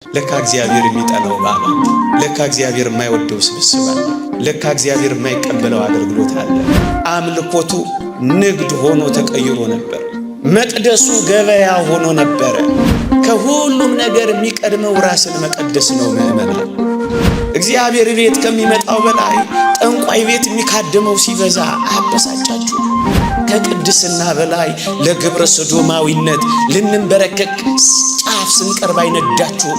ለካ እግዚአብሔር የሚጠላው ባል አለ። ለካ እግዚአብሔር የማይወደው ስብስብ አለ። ለካ እግዚአብሔር የማይቀበለው አገልግሎት አለ። አምልኮቱ ንግድ ሆኖ ተቀይሮ ነበር። መቅደሱ ገበያ ሆኖ ነበር። ከሁሉም ነገር የሚቀድመው ራስን መቀደስ ነው። ምእመናን እግዚአብሔር ቤት ከሚመጣው በላይ ጠንቋይ ቤት የሚካደመው ሲበዛ አበሳጫችሁ። ከቅድስና በላይ ለግብረ ሰዶማዊነት ልንበረከክ ጫፍ ስንቀርብ አይነዳችሁ።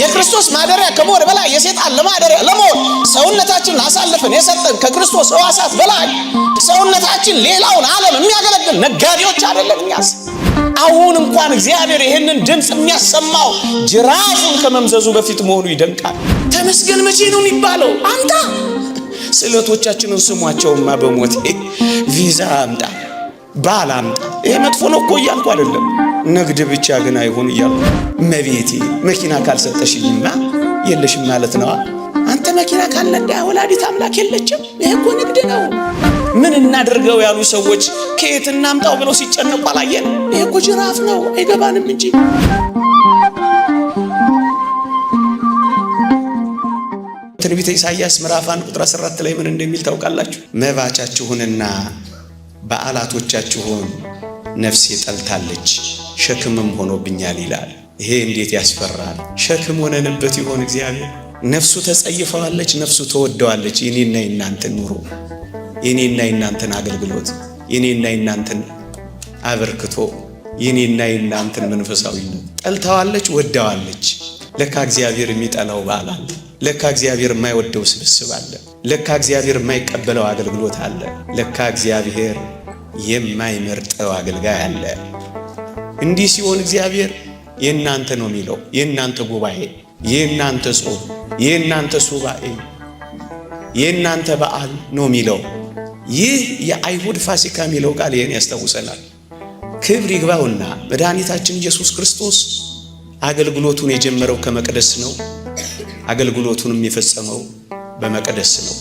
የክርስቶስ ማደሪያ ከመሆን በላይ የሰይጣን ለማደሪያ ለመሆን ሰውነታችንን አሳልፈን የሰጠን ከክርስቶስ ሕዋሳት በላይ ሰውነታችን ሌላውን ዓለም የሚያገለግል ነጋዴዎች አይደለም። እኛስ አሁን እንኳን እግዚአብሔር ይህንን ድምፅ የሚያሰማው ጅራፉን ከመምዘዙ በፊት መሆኑ ይደንቃል። ተመስገን መቼ ነው የሚባለው? አንተ ስለቶቻችንን ስሟቸውማ በሞቴ ቪዛ አምጣ ባል አምጣ። ይሄ መጥፎ ነው እኮ እያልኩ አይደለም። ንግድ ብቻ ግን አይሁን እያልኩ እመቤቴ መኪና ካልሰጠሽኝማ የለሽም ማለት ነው። አንተ መኪና ካልነዳ ወላዲት አምላክ የለችም። ይሄ እኮ ንግድ ነው። ምን እናድርገው ያሉ ሰዎች ከየት እናምጣው ብለው ሲጨነቁ አላየን። ይሄ እኮ ጅራፍ ነው፣ አይገባንም እንጂ። ትንቢተ ኢሳይያስ ምዕራፍ 1 ቁጥር 14 ላይ ምን እንደሚል ታውቃላችሁ? መባቻችሁንና በዓላቶቻችሁን ነፍሴ ጠልታለች፣ ሸክምም ሆኖብኛል ይላል። ይሄ እንዴት ያስፈራል! ሸክም ሆነንበት ይሆን እግዚአብሔር? ነፍሱ ተጸይፈዋለች፣ ነፍሱ ተወደዋለች። የኔና የናንተን ኑሮ፣ የኔና የናንተን አገልግሎት፣ የኔና የናንተን አበርክቶ፣ የኔና የናንተን መንፈሳዊነት ጠልታዋለች፣ ወደዋለች። ለካ እግዚአብሔር የሚጠላው ባል አለ። ለካ እግዚአብሔር የማይወደው ስብስብ አለ። ለካ እግዚአብሔር የማይቀበለው አገልግሎት አለ። ለካ እግዚአብሔር የማይመርጠው አገልጋይ አለ። እንዲህ ሲሆን እግዚአብሔር የእናንተ ነው የሚለው። የእናንተ ጉባኤ፣ የእናንተ ጾም፣ የእናንተ ሱባኤ፣ የእናንተ በዓል ነው የሚለው። ይህ የአይሁድ ፋሲካ የሚለው ቃል ይህን ያስታውሰናል። ክብር ይግባውና መድኃኒታችን ኢየሱስ ክርስቶስ አገልግሎቱን የጀመረው ከመቅደስ ነው። አገልግሎቱንም የፈጸመው በመቅደስ ነው።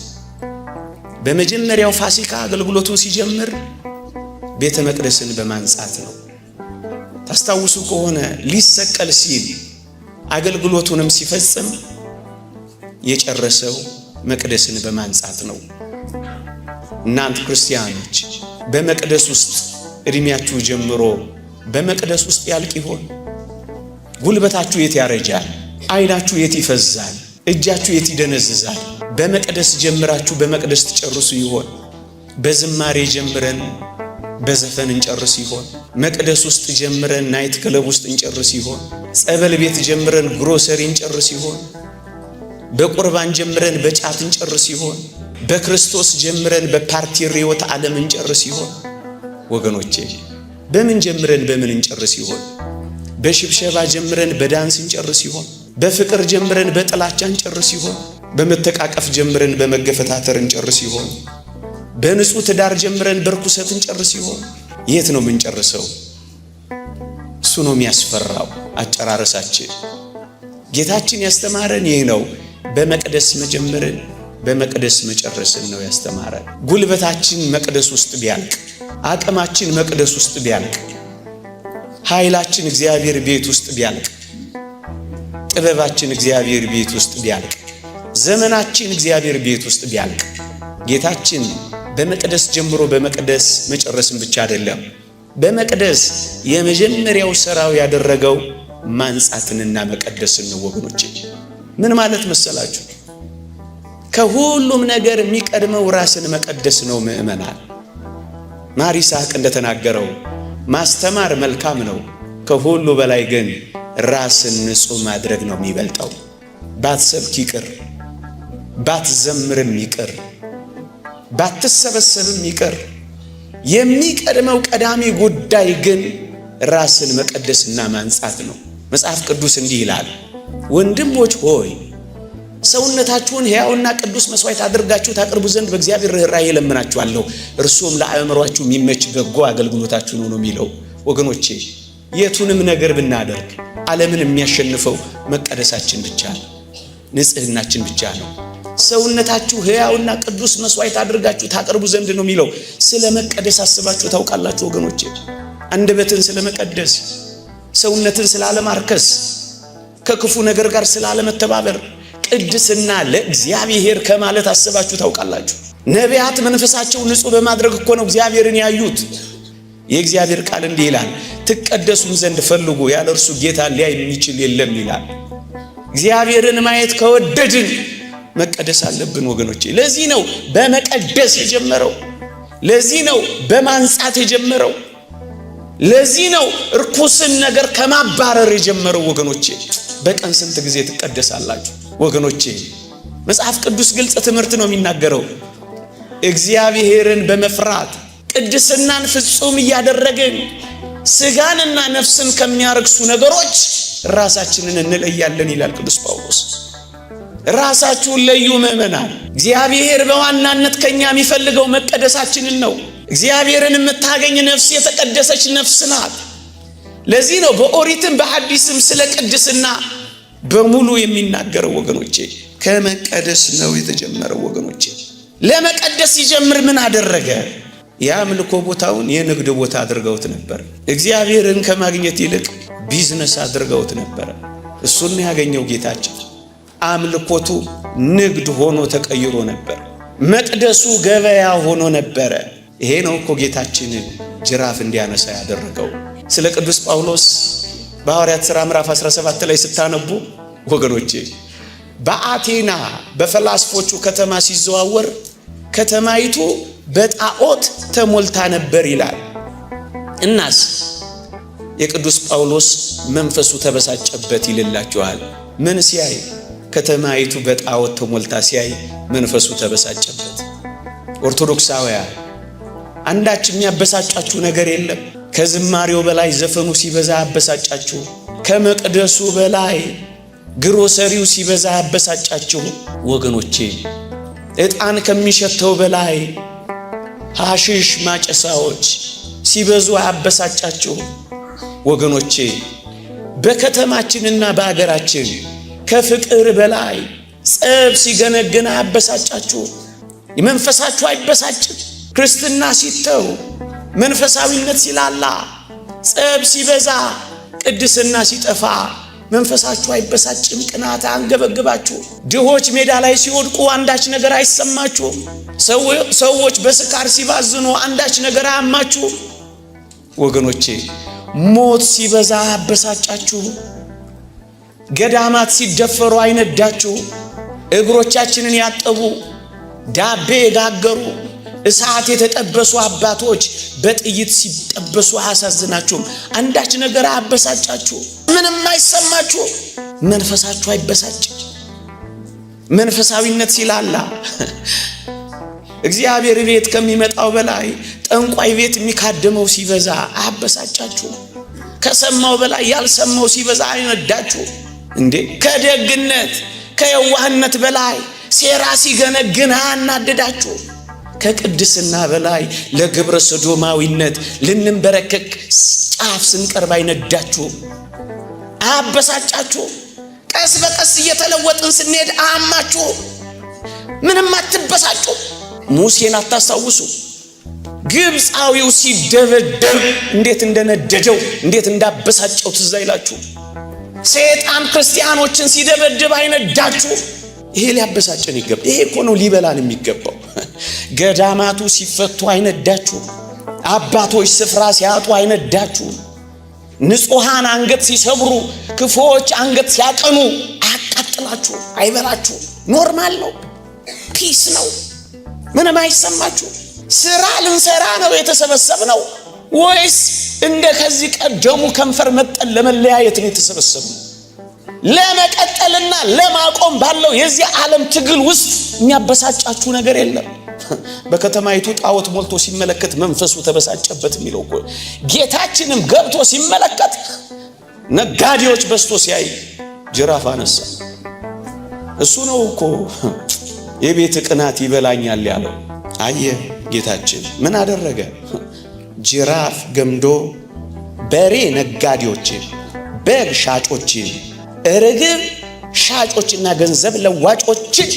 በመጀመሪያው ፋሲካ አገልግሎቱን ሲጀምር ቤተ መቅደስን በማንጻት ነው። ታስታውሱ ከሆነ ሊሰቀል ሲል አገልግሎቱንም ሲፈጽም የጨረሰው መቅደስን በማንጻት ነው። እናንተ ክርስቲያኖች በመቅደስ ውስጥ እድሜያችሁ ጀምሮ በመቅደስ ውስጥ ያልቅ ይሆን? ጉልበታችሁ የት ያረጃል? ዓይናችሁ የት ይፈዛል? እጃችሁ የት ይደነዝዛል? በመቅደስ ጀምራችሁ በመቅደስ ትጨርሱ ይሆን? በዝማሬ ጀምረን በዘፈን እንጨርስ ይሆን? መቅደስ ውስጥ ጀምረን ናይት ክለብ ውስጥ እንጨርስ ይሆን? ጸበል ቤት ጀምረን ግሮሰሪ እንጨርስ ይሆን? በቁርባን ጀምረን በጫት እንጨርስ ይሆን? በክርስቶስ ጀምረን በፓርቲ ርዕዮተ ዓለም እንጨርስ ይሆን? ወገኖቼ በምን ጀምረን በምን እንጨርስ ይሆን? በሽብሸባ ጀምረን በዳንስ እንጨርስ ይሆን? በፍቅር ጀምረን በጥላቻ እንጨርስ ይሆን? በመተቃቀፍ ጀምረን በመገፈታተር እንጨርስ ይሆን? በንጹህ ትዳር ጀምረን በርኩሰት እንጨርስ ይሆን? የት ነው የምንጨርሰው? እሱ ነው የሚያስፈራው አጨራረሳችን። ጌታችን ያስተማረን ይህ ነው። በመቅደስ መጀመርን በመቅደስ መጨረስን ነው ያስተማረን። ጉልበታችን መቅደስ ውስጥ ቢያልቅ፣ አቅማችን መቅደስ ውስጥ ቢያልቅ፣ ኃይላችን እግዚአብሔር ቤት ውስጥ ቢያልቅ፣ ጥበባችን እግዚአብሔር ቤት ውስጥ ቢያልቅ፣ ዘመናችን እግዚአብሔር ቤት ውስጥ ቢያልቅ፣ ጌታችን በመቅደስ ጀምሮ በመቅደስ መጨረስን ብቻ አይደለም፣ በመቅደስ የመጀመሪያው ሥራው ያደረገው ማንጻትንና መቀደስን ነው። ወገኖቼ ምን ማለት መሰላችሁ? ከሁሉም ነገር የሚቀድመው ራስን መቀደስ ነው። ምእመናን ማር ይስሐቅ እንደተናገረው ማስተማር መልካም ነው፣ ከሁሉ በላይ ግን ራስን ንጹህ ማድረግ ነው የሚበልጠው። ባትሰብክ ይቅር፣ ባትዘምርም ይቅር፣ ባትሰበሰብም ይቅር፣ የሚቀድመው ቀዳሚ ጉዳይ ግን ራስን መቀደስና ማንጻት ነው። መጽሐፍ ቅዱስ እንዲህ ይላል፣ ወንድሞች ሆይ ሰውነታችሁን ሕያውና ቅዱስ መስዋዕት አድርጋችሁ ታቀርቡ ዘንድ በእግዚአብሔር ርኅራኄ እለምናችኋለሁ፣ እርሱም ለአእምሯችሁ የሚመች በጎ አገልግሎታችሁ ነው የሚለው። ወገኖቼ የቱንም ነገር ብናደርግ ዓለምን የሚያሸንፈው መቀደሳችን ብቻ ነው፣ ንጽህናችን ብቻ ነው። ሰውነታችሁ ሕያውና ቅዱስ መስዋዕት አድርጋችሁ ታቀርቡ ዘንድ ነው የሚለው። ስለ መቀደስ አስባችሁ ታውቃላችሁ ወገኖቼ? አንደበትን ስለ መቀደስ፣ ሰውነትን ስለ አለማርከስ፣ ከክፉ ነገር ጋር ስላለመተባበር ቅድስና ለእግዚአብሔር ከማለት አስባችሁ ታውቃላችሁ? ነቢያት መንፈሳቸው ንጹህ በማድረግ እኮ ነው እግዚአብሔርን ያዩት። የእግዚአብሔር ቃል እንዲህ ይላል፣ ትቀደሱም ዘንድ ፈልጉ፣ ያለ እርሱ ጌታ ሊያይ የሚችል የለም ይላል። እግዚአብሔርን ማየት ከወደድን መቀደስ አለብን ወገኖቼ። ለዚህ ነው በመቀደስ የጀመረው። ለዚህ ነው በማንጻት የጀመረው። ለዚህ ነው ርኩስን ነገር ከማባረር የጀመረው ወገኖቼ። በቀን ስንት ጊዜ ትቀደሳላችሁ ወገኖቼ? መጽሐፍ ቅዱስ ግልጽ ትምህርት ነው የሚናገረው። እግዚአብሔርን በመፍራት ቅድስናን ፍጹም እያደረግን ስጋንና ነፍስን ከሚያረክሱ ነገሮች ራሳችንን እንለያለን ይላል ቅዱስ ጳውሎስ። ራሳችሁን ለዩ ምእመናን። እግዚአብሔር በዋናነት ከኛ የሚፈልገው መቀደሳችንን ነው። እግዚአብሔርን የምታገኝ ነፍስ የተቀደሰች ነፍስ ናት። ለዚህ ነው በኦሪትም በሐዲስም ስለ ቅድስና በሙሉ የሚናገረው ወገኖቼ። ከመቀደስ ነው የተጀመረው ወገኖቼ። ለመቀደስ ሲጀምር ምን አደረገ? የአምልኮ ቦታውን የንግድ ቦታ አድርገውት ነበር። እግዚአብሔርን ከማግኘት ይልቅ ቢዝነስ አድርገውት ነበር። እሱን ያገኘው ጌታችን። አምልኮቱ ንግድ ሆኖ ተቀይሮ ነበር። መቅደሱ ገበያ ሆኖ ነበረ። ይሄ ነው እኮ ጌታችን ጅራፍ እንዲያነሳ ያደረገው። ስለ ቅዱስ ጳውሎስ በሐዋርያት ሥራ ምዕራፍ 17 ላይ ስታነቡ ወገኖቼ በአቴና በፈላስፎቹ ከተማ ሲዘዋወር ከተማይቱ በጣዖት ተሞልታ ነበር ይላል። እናስ የቅዱስ ጳውሎስ መንፈሱ ተበሳጨበት ይልላችኋል። ምን ሲያይ? ከተማይቱ በጣዖት ተሞልታ ሲያይ መንፈሱ ተበሳጨበት። ኦርቶዶክሳውያን አንዳች የሚያበሳጫችሁ ነገር የለም? ከዝማሬው በላይ ዘፈኑ ሲበዛ አበሳጫችሁ። ከመቅደሱ በላይ ግሮሰሪው ሲበዛ አበሳጫችሁ ወገኖቼ። ዕጣን ከሚሸተው በላይ ሐሺሽ ማጨሳዎች ሲበዙ አበሳጫችሁ ወገኖቼ። በከተማችንና በአገራችን ከፍቅር በላይ ጸብ ሲገነግን አበሳጫችሁ። መንፈሳችሁ አይበሳጭም? ክርስትና ሲተው መንፈሳዊነት ሲላላ፣ ጸብ ሲበዛ፣ ቅድስና ሲጠፋ መንፈሳችሁ አይበሳጭም? ቅናት አንገበግባችሁ? ድሆች ሜዳ ላይ ሲወድቁ አንዳች ነገር አይሰማችሁም? ሰዎች በስካር ሲባዝኑ አንዳች ነገር አያማችሁ ወገኖቼ? ሞት ሲበዛ አበሳጫችሁ? ገዳማት ሲደፈሩ አይነዳችሁ? እግሮቻችንን ያጠቡ ዳቤ የጋገሩ እሳት የተጠበሱ አባቶች በጥይት ሲጠበሱ አያሳዝናችሁም? አንዳች ነገር አያበሳጫችሁ? ምንም አይሰማችሁ? መንፈሳችሁ አይበሳጭ? መንፈሳዊነት ሲላላ እግዚአብሔር ቤት ከሚመጣው በላይ ጠንቋይ ቤት የሚካደመው ሲበዛ አያበሳጫችሁ? ከሰማው በላይ ያልሰማው ሲበዛ አይነዳችሁ እንዴ? ከደግነት ከየዋህነት በላይ ሴራ ሲገነግን አያናድዳችሁ? ከቅድስና በላይ ለግብረ ሰዶማዊነት ልንበረከክ ጫፍ ስንቀርብ አይነዳችሁ? አያበሳጫችሁ? ቀስ በቀስ እየተለወጥን ስንሄድ አያማችሁ? ምንም አትበሳጩ? ሙሴን አታስታውሱ? ግብፃዊው ሲደበደብ እንዴት እንደነደደው እንዴት እንዳበሳጨው ትዝ አይላችሁ? ሰይጣን ክርስቲያኖችን ሲደበድብ አይነዳችሁ? ይሄ ሊያበሳጨን ይገባ። ይሄ እኮ ነው ሊበላን የሚገባው። ገዳማቱ ሲፈቱ አይነዳችሁ? አባቶች ስፍራ ሲያጡ አይነዳችሁ? ንጹሃን አንገት ሲሰብሩ፣ ክፉዎች አንገት ሲያቀኑ አያቃጥላችሁ? አይበላችሁ? ኖርማል ነው፣ ፒስ ነው፣ ምንም አይሰማችሁ? ስራ ልንሰራ ነው የተሰበሰብነው ወይስ እንደ ከዚህ ቀደሙ ከንፈር መጠን ለመለያየት ነው የተሰበሰብነው? ለመቀጠልና ለማቆም ባለው የዚህ ዓለም ትግል ውስጥ የሚያበሳጫችሁ ነገር የለም? በከተማይቱ ጣዖት ሞልቶ ሲመለከት መንፈሱ ተበሳጨበት የሚለው እኮ ጌታችንም ገብቶ ሲመለከት ነጋዴዎች በስቶ ሲያይ ጅራፍ አነሳ። እሱ ነው እኮ የቤት ቅናት ይበላኛል ያለው። አየ ጌታችን ምን አደረገ? ጅራፍ ገምዶ በሬ ነጋዴዎችን፣ በግ ሻጮችን፣ ርግብ ሻጮችና ገንዘብ ለዋጮችን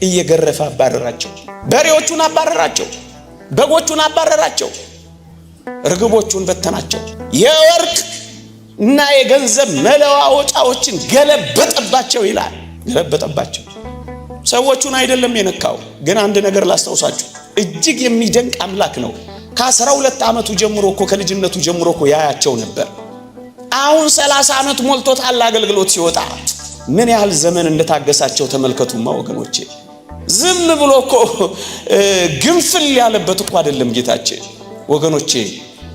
እየገረፈ አባረራቸው። በሬዎቹን አባረራቸው፣ በጎቹን አባረራቸው፣ ርግቦቹን በተናቸው። የወርቅ እና የገንዘብ መለዋወጫዎችን ገለበጠባቸው ይላል። ገለበጠባቸው። ሰዎቹን አይደለም የነካው። ግን አንድ ነገር ላስታውሳችሁ፣ እጅግ የሚደንቅ አምላክ ነው። ከ12 ዓመቱ ጀምሮ እኮ ከልጅነቱ ጀምሮ እኮ ያያቸው ነበር። አሁን 30 ዓመት ሞልቶታል አገልግሎት ሲወጣ። ምን ያህል ዘመን እንደታገሳቸው ተመልከቱማ ወገኖቼ። ዝም ብሎ እኮ ግንፍል ያለበት እኮ አይደለም ጌታችን ወገኖቼ።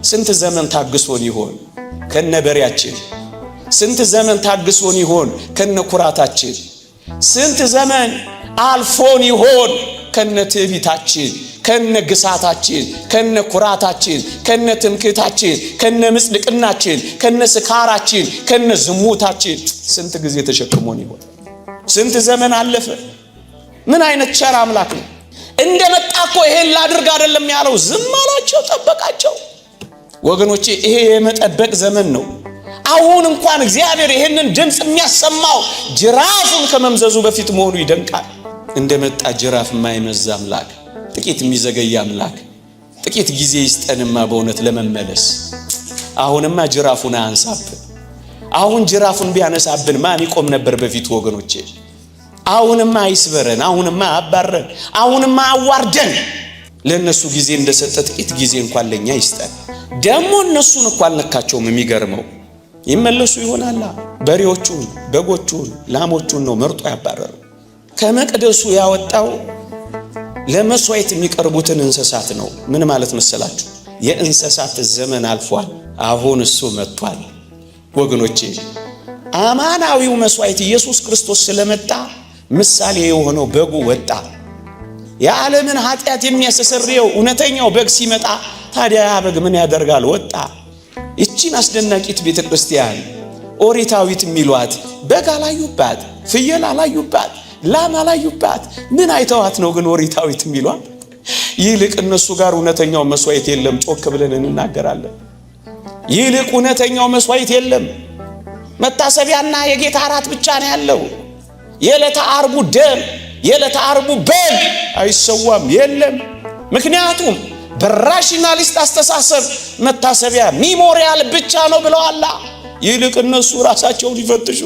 ስንት ዘመን ታግሶን ይሆን ከነበሪያችን? ስንት ዘመን ታግሶን ይሆን ከነኩራታችን? ስንት ዘመን አልፎን ይሆን ከነትዕቢታችን፣ ከነግሳታችን፣ ከነኩራታችን፣ ከነትምክህታችን፣ ከነምጽድቅናችን፣ ከነስካራችን፣ ከነዝሙታችን? ስንት ጊዜ ተሸክሞን ይሆን? ስንት ዘመን አለፈ? ምን አይነት ቸር አምላክ ነው! እንደመጣ እኮ ይሄን ላድርግ አይደለም ያለው፣ ዝም አላቸው፣ ጠበቃቸው። ወገኖቼ ይሄ የመጠበቅ ዘመን ነው። አሁን እንኳን እግዚአብሔር ይሄንን ድምጽ የሚያሰማው ጅራፉን ከመምዘዙ በፊት መሆኑ ይደንቃል። እንደመጣ ጅራፍ የማይመዝ አምላክ፣ ጥቂት የሚዘገይ አምላክ፣ ጥቂት ጊዜ ይስጠንማ በእውነት ለመመለስ። አሁንማ ጅራፉን አያንሳብን። አሁን ጅራፉን ቢያነሳብን ማን ይቆም ነበር በፊቱ ወገኖቼ? አሁንማ አይስበረን፣ አሁንማ አባረን፣ አሁንማ አዋርደን። ለነሱ ጊዜ እንደሰጠ ጥቂት ጊዜ እንኳን ለኛ ይስጠን። ደግሞ እነሱን እንኳን አልነካቸውም። የሚገርመው ይመለሱ ይሆናል። በሬዎቹን፣ በጎቹን፣ ላሞቹን ነው መርጦ ያባረረው። ከመቅደሱ ያወጣው ለመስዋዕት የሚቀርቡትን እንስሳት ነው። ምን ማለት መሰላችሁ? የእንስሳት ዘመን አልፏል። አሁን እሱ መጥቷል ወገኖቼ። አማናዊው መስዋዕት ኢየሱስ ክርስቶስ ስለመጣ ምሳሌ የሆነው በጉ ወጣ። የዓለምን ኃጢአት የሚያስተሰርየው እውነተኛው በግ ሲመጣ ታዲያ ያ በግ ምን ያደርጋል? ወጣ። እቺን አስደናቂት ቤተክርስቲያን ኦሪታዊት የሚሏት በግ አላዩባት፣ ፍየል አላዩባት፣ ላም አላዩባት። ምን አይተዋት ነው ግን ኦሪታዊት የሚሏት? ይልቅ እነሱ ጋር እውነተኛው መስዋዕት የለም። ጮክ ብለን እንናገራለን። ይልቅ እውነተኛው መስዋዕት የለም። መታሰቢያና የጌታ እራት ብቻ ነው ያለው። የዕለተ ዓርቡ ደም፣ የዕለተ ዓርቡ በግ አይሰዋም፣ የለም። ምክንያቱም በራሽናሊስት አስተሳሰብ መታሰቢያ ሚሞሪያል ብቻ ነው ብለዋል። ይልቅ እነሱ ራሳቸውን ይፈትሹ።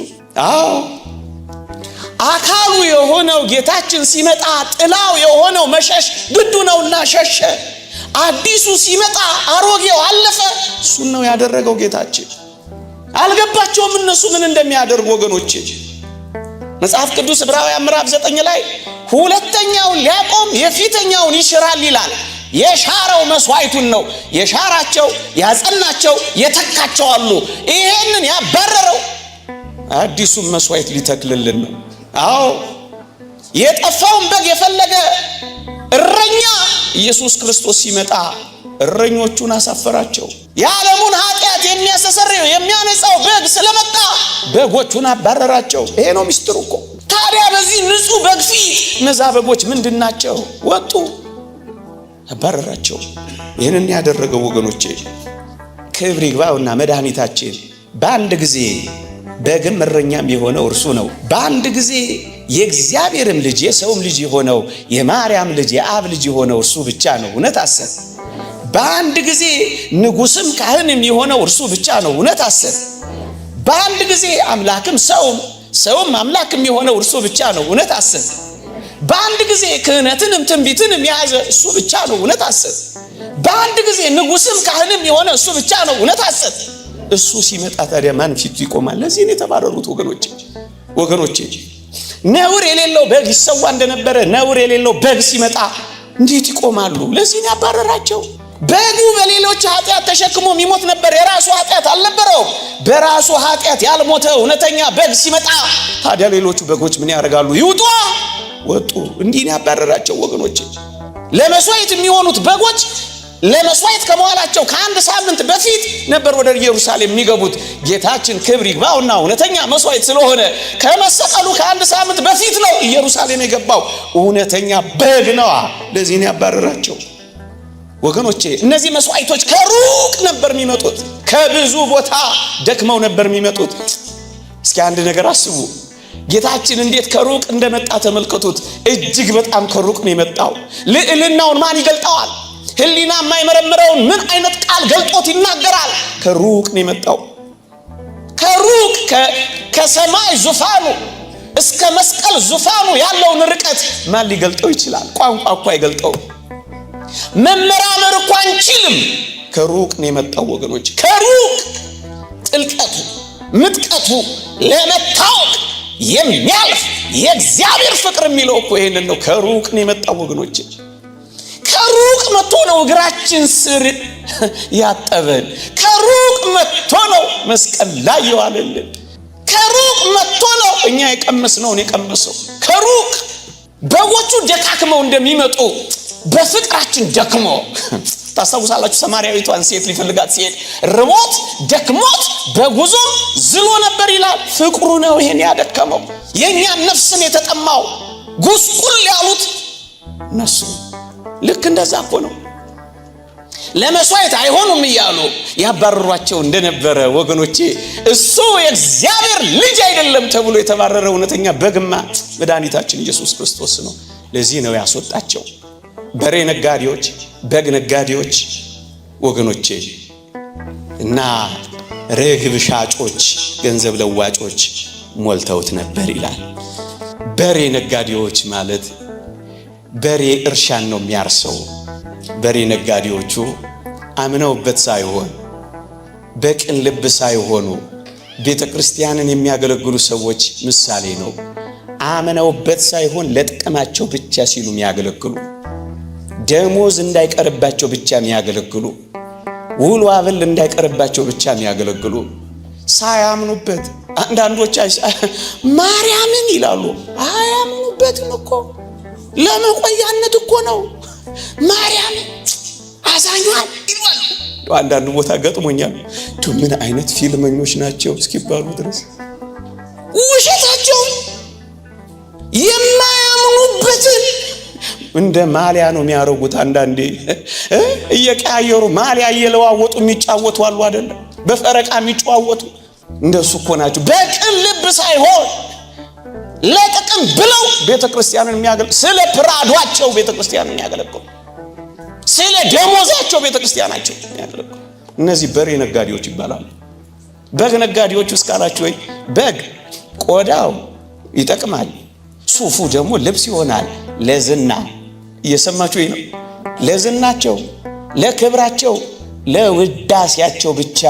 አካሉ የሆነው ጌታችን ሲመጣ ጥላው የሆነው መሸሽ ግዱ ነውና ሸሸ። አዲሱ ሲመጣ አሮጌው አለፈ። እሱን ነው ያደረገው ጌታችን። አልገባቸውም እነሱ ምን እንደሚያደርጉ ወገኖቼ። መጽሐፍ ቅዱስ ዕብራውያን ምዕራፍ 9 ላይ ሁለተኛውን ሊያቆም የፊተኛውን ይሽራል ይላል። የሻረው መስዋዕቱን ነው የሻራቸው፣ ያጸናቸው፣ የተካቸው አሉ። ይሄንን ያባረረው አዲሱን መስዋዕት ሊተክልልን ነው። አዎ የጠፋውን በግ የፈለገ እረኛ ኢየሱስ ክርስቶስ ሲመጣ እረኞቹን አሳፈራቸው። የዓለሙን ኃጢአት የሚያስተሰርየው የሚያነጻው በግ ስለመጣ በጎቹን አባረራቸው። ይሄ ነው ሚስጥሩ እኮ። ታዲያ በዚህ ንጹህ በግ ፊት እነዛ በጎች ምንድናቸው? ወጡ፣ አባረራቸው። ይህንን ያደረገው ወገኖቼ ክብር ይግባውና መድኃኒታችን በአንድ ጊዜ በግም እረኛም የሆነው እርሱ ነው። በአንድ ጊዜ የእግዚአብሔርም ልጅ የሰውም ልጅ የሆነው የማርያም ልጅ የአብ ልጅ የሆነው እርሱ ብቻ ነው። እውነት አሰብ። በአንድ ጊዜ ንጉስም ካህንም የሆነው እርሱ ብቻ ነው። እውነት አሰብ። በአንድ ጊዜ አምላክም ሰውም አምላክም የሆነው እርሱ ብቻ ነው። እውነት አሰብ። በአንድ ጊዜ ክህነትንም ትንቢትንም የያዘ እሱ ብቻ ነው። እውነት አሰብ። በአንድ ጊዜ ንጉስም ካህንም የሆነ እሱ ብቻ ነው። እውነት አሰብ። እሱ ሲመጣ ታዲያ ማን ፊቱ ይቆማል? ለዚህ ነው የተባረሩት ወገኖቼ። ነውር የሌለው በግ ይሰዋ እንደነበረ ነውር የሌለው በግ ሲመጣ እንዴት ይቆማሉ? ለዚህ ነው ያባረራቸው። በጉ በሌሎች ኃጢአት ተሸክሞ የሚሞት ነበር። የራሱ ኃጢአት አልነበረው። በራሱ ኃጢአት ያልሞተ እውነተኛ በግ ሲመጣ ታዲያ ሌሎቹ በጎች ምን ያደርጋሉ? ይውጡ፣ ወጡ። እንዲህ ነው ያባረራቸው ወገኖቼ። ለመስዋዕት የሚሆኑት በጎች ለመስዋዕት ከመዋላቸው ከአንድ ሳምንት በፊት ነበር ወደ ኢየሩሳሌም የሚገቡት። ጌታችን ክብር ይግባውና እውነተኛ መስዋዕት ስለሆነ ከመሰቀሉ ከአንድ ሳምንት በፊት ነው ኢየሩሳሌም የገባው። እውነተኛ በግ ነዋ። ለዚህ ነው ያባረራቸው ወገኖቼ። እነዚህ መስዋዕቶች ከሩቅ ነበር የሚመጡት። ከብዙ ቦታ ደክመው ነበር የሚመጡት። እስኪ አንድ ነገር አስቡ። ጌታችን እንዴት ከሩቅ እንደመጣ ተመልከቱት። እጅግ በጣም ከሩቅ ነው የመጣው። ልዕልናውን ማን ይገልጠዋል? ሕሊና የማይመረምረውን ምን አይነት ቃል ገልጦት ይናገራል? ከሩቅ ነው የመጣው ከሩቅ ከሰማይ ዙፋኑ እስከ መስቀል ዙፋኑ ያለውን ርቀት ማን ሊገልጠው ይችላል? ቋንቋ እኮ አይገልጠውም። መመራመር እኮ አንችልም። ከሩቅ ነው የመጣው ወገኖች። ከሩቅ ጥልቀቱ ምጥቀቱ ለመታወቅ የሚያልፍ የእግዚአብሔር ፍቅር የሚለው እኮ ይሄንን ነው። ከሩቅ ነው የመጣው ወገኖች። ከሩቅ መጥቶ ነው እግራችን ስር ያጠበን። ከሩቅ መጥቶ ነው መስቀል ላይ የዋለልን። ከሩቅ መጥቶ ነው እኛ የቀመስነውን የቀመሰው። ከሩቅ በጎቹ ደካክመው እንደሚመጡ በፍቅራችን ደክሞ ታስታውሳላችሁ። ሰማርያዊቷን ሴት ሊፈልጋት ሲሄድ ርቦት ደክሞት በጉዞም ዝሎ ነበር ይላል። ፍቅሩ ነው ይሄን ያደከመው። የኛ ነፍስን የተጠማው ጉስቁል ያሉት እነሱ ልክ እንደዛ እኮ ነው። ለመስዋዕት አይሆኑም እያሉ ያባረሯቸው እንደነበረ ወገኖቼ፣ እሱ የእግዚአብሔር ልጅ አይደለም ተብሎ የተባረረ እውነተኛ በግማ መድኃኒታችን ኢየሱስ ክርስቶስ ነው። ለዚህ ነው ያስወጣቸው። በሬ ነጋዴዎች፣ በግ ነጋዴዎች ወገኖቼ እና ርግብ ሻጮች፣ ገንዘብ ለዋጮች ሞልተውት ነበር ይላል። በሬ ነጋዴዎች ማለት በሬ እርሻን ነው የሚያርሰው። በሬ ነጋዴዎቹ አምነውበት ሳይሆን በቅን ልብ ሳይሆኑ ቤተ ክርስቲያንን የሚያገለግሉ ሰዎች ምሳሌ ነው። አምነውበት ሳይሆን ለጥቅማቸው ብቻ ሲሉ የሚያገለግሉ፣ ደሞዝ እንዳይቀርባቸው ብቻ የሚያገለግሉ፣ ውሎ አበል እንዳይቀርባቸው ብቻ የሚያገለግሉ፣ ሳያምኑበት አንዳንዶች ማርያምን ይላሉ። አያምኑበትም እኮ ለመቆያነት እኮ ነው። ማርያም አዛኛል ይላሉ። አንዳንድ ቦታ ገጥሞኛል። ምን አይነት ፊልመኞች ናቸው እስኪባሉ ድረስ ውሸታቸው የማያምኑበትን እንደ ማሊያ ነው የሚያረጉት። አንዳንዴ እየቀያየሩ ማሊያ እየለዋወጡ የሚጫወቱ አሉ አይደል? በፈረቃ የሚጫወቱ እንደሱ እኮ ናቸው። በቅን ልብ ሳይሆን ለጥቅም ብለው ቤተክርስቲያንን የሚያገለግሉ፣ ስለ ፕራዷቸው ቤተክርስቲያንን የሚያገለግሉ፣ ስለ ደሞዛቸው ቤተክርስቲያናቸው የሚያገለግሉ እነዚህ በሬ ነጋዴዎች ይባላሉ። በግ ነጋዴዎች ውስጥ ካላችሁ ወይ በግ ቆዳው ይጠቅማል፣ ሱፉ ደግሞ ልብስ ይሆናል ለዝና። እየሰማችሁ ነው። ለዝናቸው፣ ለክብራቸው፣ ለውዳሴያቸው ብቻ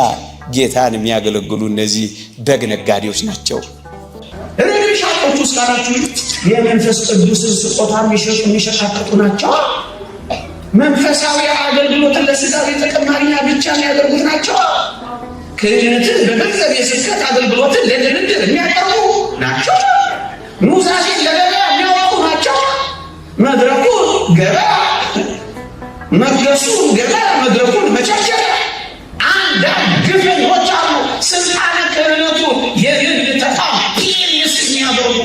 ጌታን የሚያገለግሉ እነዚህ በግ ነጋዴዎች ናቸው። ርግብ ሻጮች ውስጥ ካላችሁ የመንፈስ ቅዱስ ስጦታ የሚሸቃቀጡ ናቸው። መንፈሳዊ አገልግሎትን ለስጋዊ ጥቅም ማግኛ ብቻ የሚያደርጉት ናቸው። ክህነትን በገንዘብ የስብከት አገልግሎትን ለድርድር የሚያቀርቡ ናቸው። ኑዛዜን ለገበያ የሚያወጡ ናቸው። መድረኩ ገበያ፣ መቅደሱ ገበያ፣ መድረኩን መቸርቸሪያ። አንዳንድ ግፈኞች አሉ። ስልጣነ ክህነቱ የግል ተቋም ቢዝነስ የሚያደርጉ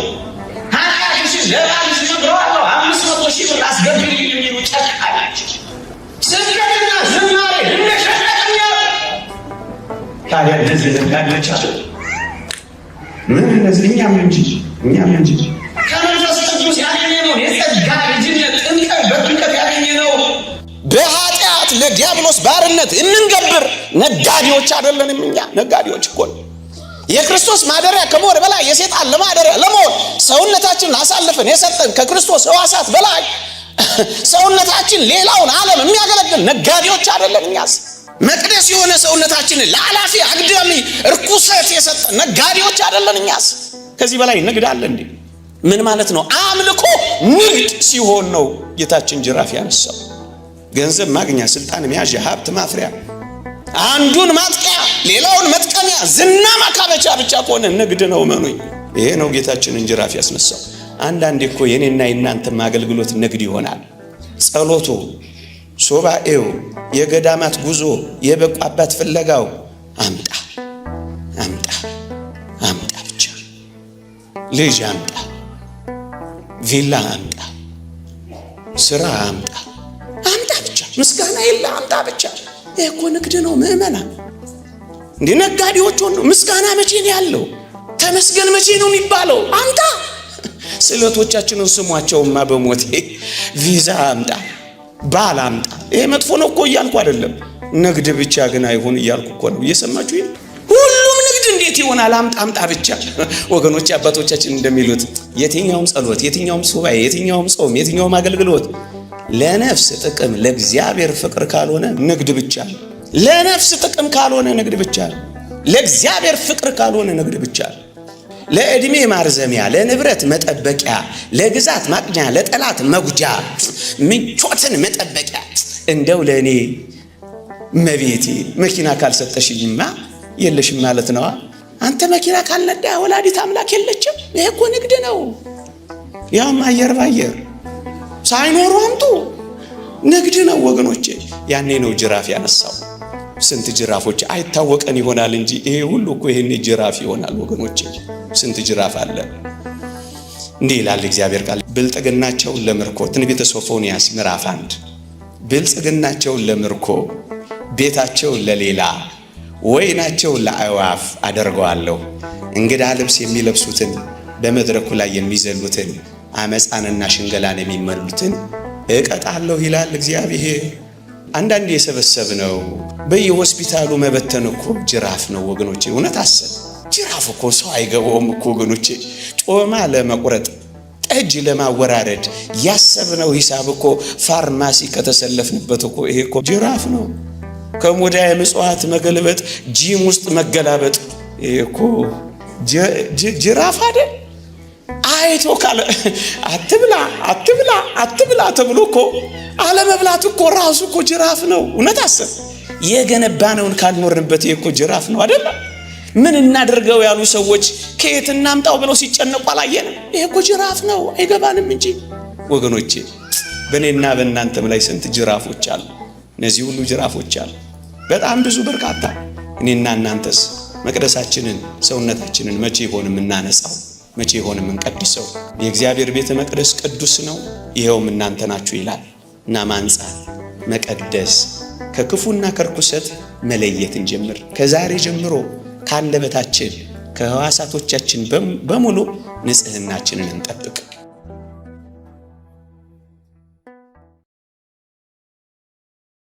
ኃጢአትሽን ለባልሽ ነግረዋለሁ 500 ሺህ ብር አስገብልኝ የሚሉ ጨካ ናቸው። ስብከትና ዝማሬ እንደሸቀጥ የሚያደርጉ ታዲያ እንደዚህ ነጋዴዎች አሉ። ምን እነዚህ እኛም እንጂ ከመንፈስ ቅዱስ ያገኘነውን የጸጋ ልጅነት በጥምቀት ያገኘነው በኃጢአት ለዲያብሎስ ባርነት እንንገብር ነጋዴዎች አይደለንም። እኛ ነጋዴዎች እኮ ነው። የክርስቶስ ማደሪያ ከመሆን በላይ የሰይጣን ለማደሪያ ለመሆን ሰውነታችንን አሳልፈን የሰጠን ከክርስቶስ ሕዋሳት በላይ ሰውነታችን ሌላውን ዓለም የሚያገለግል ነጋዴዎች አይደለን። እኛስ መቅደስ የሆነ ሰውነታችንን ለአላፊ አግዳሚ እርኩሰት የሰጠን ነጋዴዎች አይደለን። እኛስ ከዚህ በላይ ንግድ አለ እንዴ? ምን ማለት ነው? አምልኮ ንግድ ሲሆን ነው ጌታችን ጅራፍ ያነሳው። ገንዘብ ማግኛ፣ ስልጣን መያዣ፣ ሀብት ማፍሪያ፣ አንዱን ማጥቂያ ሌላውን መጥቀሚያ፣ ዝና ማካበቻ ብቻ ከሆነ ንግድ ነው። መኑኝ። ይሄ ነው ጌታችንን ጅራፍ ያስነሳው። አንዳንዴ እኮ የኔና የናንተም አገልግሎት ንግድ ይሆናል። ጸሎቱ፣ ሱባኤው፣ የገዳማት ጉዞ፣ የበቁ አባት ፍለጋው አምጣ ብቻ፣ ልጅ አምጣ፣ ቪላ አምጣ፣ ስራ አምጣ ብቻ፣ ምስጋና የለ አምጣ ብቻ። ይሄ እኮ ንግድ ነው ምዕመናን። እንዴ ነጋዴዎች ሆኑ። ምስጋና መቼ ነው ያለው? ተመስገን መቼ ነው የሚባለው? አምጣ። ስዕለቶቻችንን ስሟቸውማ በሞቴ ቪዛ አምጣ፣ ባል አምጣ። ይሄ መጥፎ ነው እኮ እያልኩ አይደለም። ንግድ ብቻ ግን አይሆን እያልኩ እኮ ነው። እየሰማችሁ ሁሉም ንግድ እንዴት እንዴት ይሆናል? አምጣ ብቻ። ወገኖች አባቶቻችን እንደሚሉት የትኛውም ጸሎት፣ የትኛውም ሱባኤ፣ የትኛውም ጾም፣ የትኛውም አገልግሎት ለነፍስ ጥቅም ለእግዚአብሔር ፍቅር ካልሆነ ንግድ ብቻ ነው። ለነፍስ ጥቅም ካልሆነ ንግድ ብቻ ነው። ለእግዚአብሔር ፍቅር ካልሆነ ንግድ ብቻ ነው። ለዕድሜ ማርዘሚያ፣ ለንብረት መጠበቂያ፣ ለግዛት ማቅኛ፣ ለጠላት መጉጃ፣ ምቾትን መጠበቂያ። እንደው ለእኔ እመቤቴ መኪና ካልሰጠሽኝማ የለሽም ማለት ነዋ። አንተ መኪና ካልነዳ ወላዲት አምላክ የለችም። ይሄ እኮ ንግድ ነው። ያውም አየር ባየር ሳይኖሩ አምጡ ንግድ ነው ወገኖቼ። ያኔ ነው ጅራፍ ያነሳው። ስንት ጅራፎች አይታወቀን ይሆናል እንጂ ይሄ ሁሉ እኮ ይሄኔ ጅራፍ ይሆናል ወገኖቼ። ስንት ጅራፍ አለ። እንዲህ ይላል እግዚአብሔር ቃል፣ ብልጥግናቸውን ለምርኮ። ትንቢተ ሶፎንያስ ምዕራፍ 1 ብልጽግናቸውን ለምርኮ፣ ቤታቸውን ለሌላ፣ ወይናቸውን ለአዕዋፍ አደርገዋለሁ። እንግዳ ልብስ የሚለብሱትን፣ በመድረኩ ላይ የሚዘሉትን፣ አመፃንና ሽንገላን የሚመሉትን እቀጣለሁ ይላል እግዚአብሔር። አንዳንድ የሰበሰብነው በየሆስፒታሉ መበተን እኮ ጅራፍ ነው ወገኖቼ። እውነት አሰብ ጅራፍ እኮ ሰው አይገባውም እኮ ወገኖቼ። ጮማ ለመቁረጥ ጠጅ ለማወራረድ ያሰብነው ሂሳብ እኮ ፋርማሲ ከተሰለፍንበት እኮ ይሄ እኮ ጅራፍ ነው። ከሙዳየ ምጽዋት መገልበጥ፣ ጂም ውስጥ መገላበጥ ይሄ እኮ ጅራፍ አይደል? አይቶ ካለ አትብላ ተብሎ እኮ አለመብላት እኮ ራሱ እኮ ጅራፍ ነው። እውነት አሰብ የገነባነውን ካልኖርንበት ይሄ እኮ ጅራፍ ነው አይደል? ምን እናደርገው ያሉ ሰዎች ከየት እናምጣው ብለው ሲጨነቁ አላየንም? ይሄ እኮ ጅራፍ ነው። አይገባንም እንጂ ወገኖቼ። በእኔና በእናንተም ላይ ስንት ጅራፎች አሉ። እነዚህ ሁሉ ጅራፎች አሉ፣ በጣም ብዙ በርካታ። እኔና እናንተስ መቅደሳችንን ሰውነታችንን መቼ ይሆን የምናነጻው? መቼ ይሆን የምንቀድሰው? የእግዚአብሔር ቤተ መቅደስ ቅዱስ ነው፣ ይኸውም እናንተ ናችሁ ይላል። እና ማንጻት፣ መቀደስ፣ ከክፉና ከርኩሰት መለየትን ጀምር። ከዛሬ ጀምሮ ካንደበታችን ከሕዋሳቶቻችን በሙሉ ንጽህናችንን እንጠብቅ።